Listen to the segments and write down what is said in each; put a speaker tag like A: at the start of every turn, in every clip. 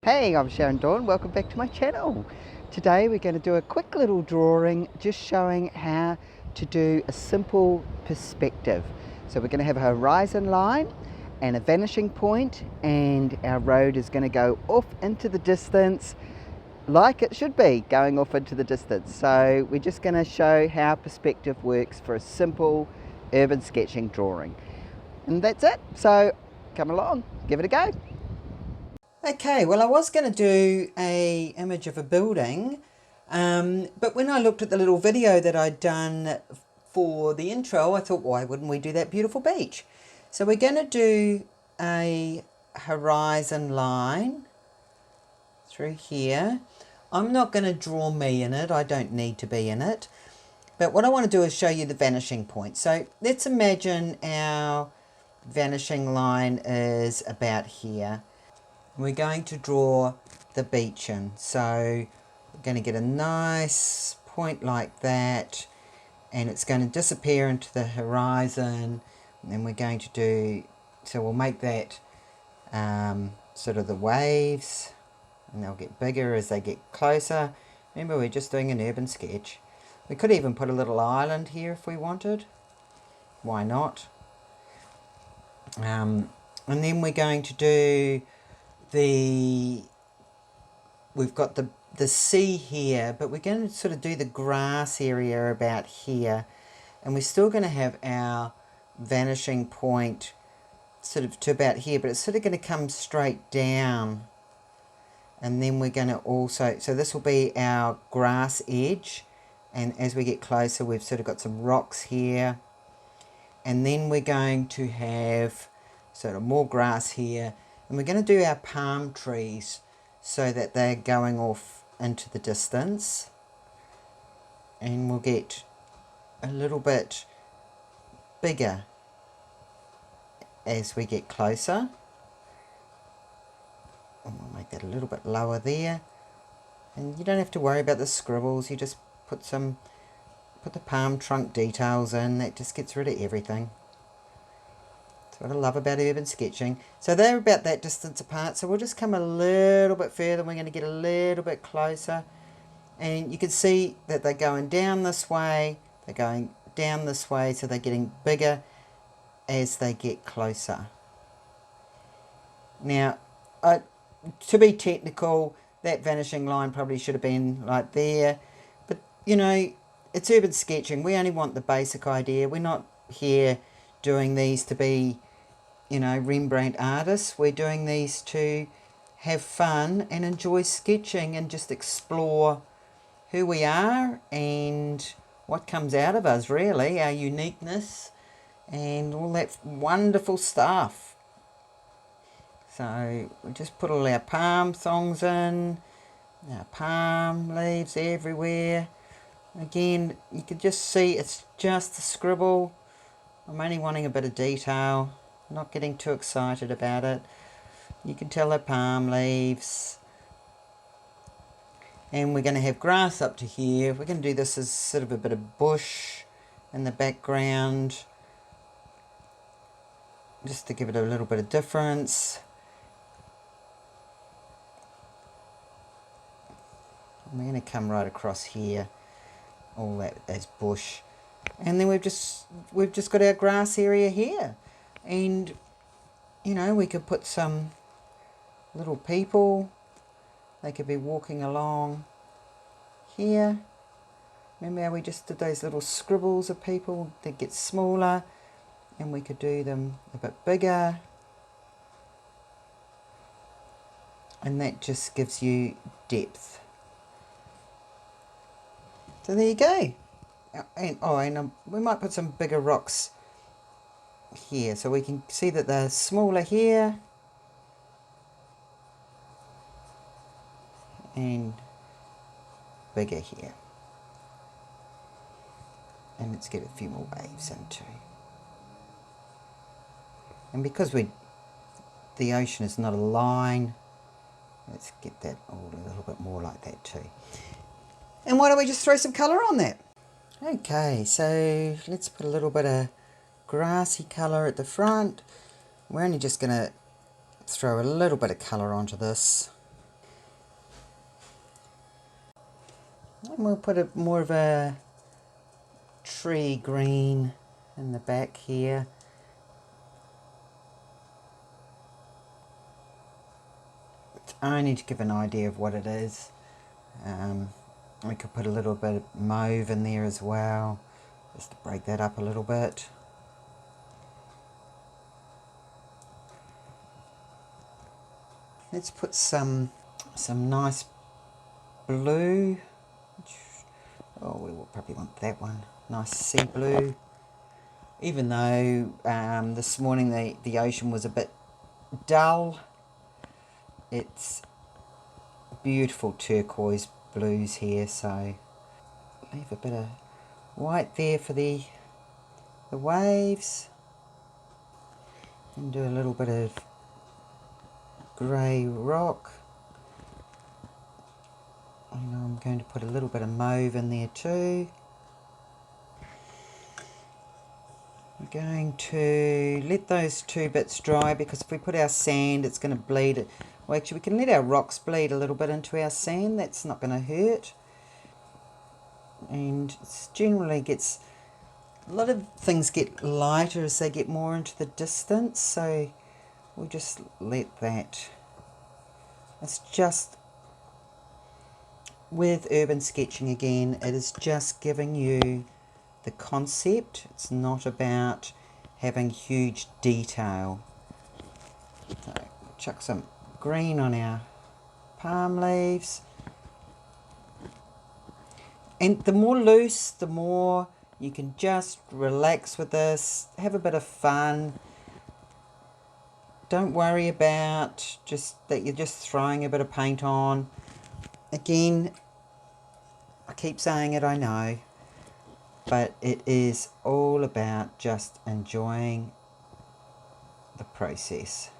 A: Hey, I'm Sharon, welcome back to my channel. Today we're going to do a quick little drawing just showing how to do a simple perspective. So we're going to have a horizon line and a vanishing point, and our road is going to go off into the distance like it should be going off into the distance. So we're just going to show how perspective works for a simple urban sketching drawing. And that's it. So come along, give it a go. Okay, well I was going to do a image of a building, but when I looked at the little video that I'd done for the intro, I thought, why wouldn't we do that beautiful beach? So we're going to do a horizon line through here. I'm not going to draw me in it, I don't need to be in it, but what I want to do is show you the vanishing point. So let's imagine our vanishing line is about here. We're going to draw the beach in, so we're going to get a nice point like that, and it's going to disappear into the horizon, and then we're going to do, so we'll make that sort of the waves, and they'll get bigger as they get closer. Remember, we're just doing an urban sketch. We could even put a little island here if we wanted. Why not? And then we're going to do we've got the sea here, but we're going to sort of do the grass area about here, and we're still going to have our vanishing point sort of to about here, but it's sort of going to come straight down, and then we're going to also, so this will be our grass edge, and as we get closer we've sort of got some rocks here, and then we're going to have sort of more grass here. And we're going to do our palm trees so that they're going off into the distance. And we'll get a little bit bigger as we get closer. And we'll make that a little bit lower there. And you don't have to worry about the scribbles. You just put the palm trunk details in. That just gets rid of everything. That's what I love about urban sketching. So they're about that distance apart, so we'll just come a little bit further. We're going to get a little bit closer, and you can see that they're going down this way, they're going down this way, so they're getting bigger as they get closer. Now, to be technical, that vanishing line probably should have been like there, but you know, it's urban sketching. We only want the basic idea. We're not here doing these to be, you know, Rembrandt artists. We're doing these to have fun and enjoy sketching and just explore who we are and what comes out of us, really, our uniqueness and all that wonderful stuff. So we just put all our palm thongs in, our palm leaves everywhere. Again, you can just see it's just a scribble. I'm only wanting a bit of detail, not getting too excited about it. You can tell they're palm leaves. And we're going to have grass up to here. We're going to do this as sort of a bit of bush in the background, just to give it a little bit of difference. And we're going to come right across here, all that as bush. And then we've just got our grass area here, and you know, we could put some little people. They could be walking along here. Remember how we just did those little scribbles of people that get smaller, and we could do them a bit bigger, and that just gives you depth. So there you go. And we might put some bigger rocks here so we can see that they're smaller here and bigger here. And let's get a few more waves in too. And because the ocean is not a line, let's get that all a little bit more like that too. And why don't we just throw some colour on that? Okay, so let's put a little bit of grassy colour at the front. We're only just going to throw a little bit of colour onto this. And we'll put a more of a tree green in the back here. It's only to give an idea of what it is. We could put a little bit of mauve in there as well, just to break that up a little bit. Let's put some nice blue. Oh, we will probably want that one. Nice sea blue. Even though this morning the ocean was a bit dull, it's beautiful turquoise blues here, so leave a bit of white there for the waves, and do a little bit of grey rock. And I'm going to put a little bit of mauve in there too. We're going to let those two bits dry, because if we put our sand, it's going to bleed it. Well, actually, we can let our rocks bleed a little bit into our sand. That's not going to hurt. And it generally gets, a lot of things get lighter as they get more into the distance. So we'll just let that. It's just, with urban sketching again, it is just giving you the concept. It's not about having huge detail. So chuck some green on our palm leaves. And the more loose, the more you can just relax with this, have a bit of fun. Don't worry about just that you're just throwing a bit of paint on. Again, I keep saying it, I know, but it is all about just enjoying the process.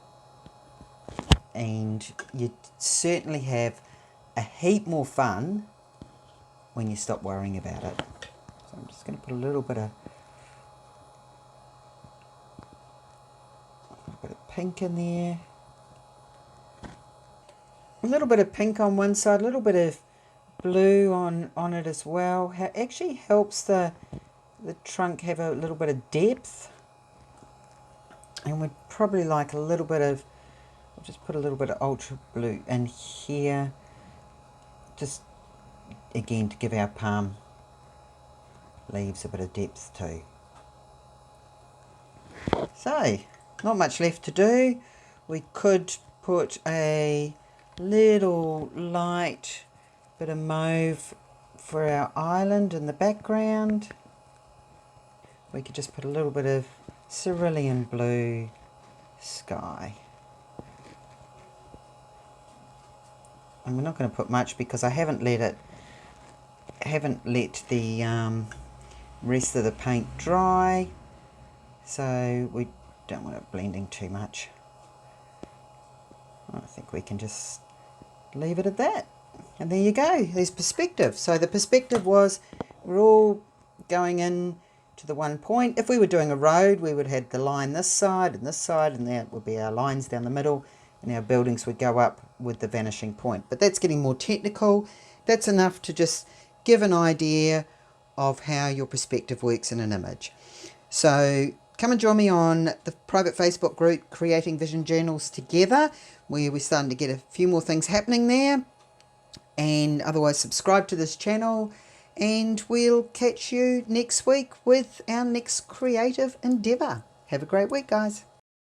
A: And you certainly have a heap more fun when you stop worrying about it. So I'm just going to put a little bit of pink in there. A little bit of pink on one side, a little bit of blue on it as well. It actually helps the trunk have a little bit of depth. And we'd probably like a little bit of, I'll just put a little bit of ultra blue in here, just again to give our palm leaves a bit of depth too. So, not much left to do. We could put a little light bit of mauve for our island in the background. We could just put a little bit of cerulean blue sky. And we're not going to put much because I haven't let the rest of the paint dry, so we don't want it blending too much. I think we can just leave it at that. And there you go, there's perspective. So the perspective was, we're all going in to the one point. If we were doing a road, we would have the line this side, and that would be our lines down the middle, and our buildings would go up with the vanishing point. But that's getting more technical. That's enough to just give an idea of how your perspective works in an image. So come and join me on the private Facebook group, Creating Vision Journals Together, where we're starting to get a few more things happening there. And otherwise, subscribe to this channel, and we'll catch you next week with our next creative endeavour. Have a great week, guys.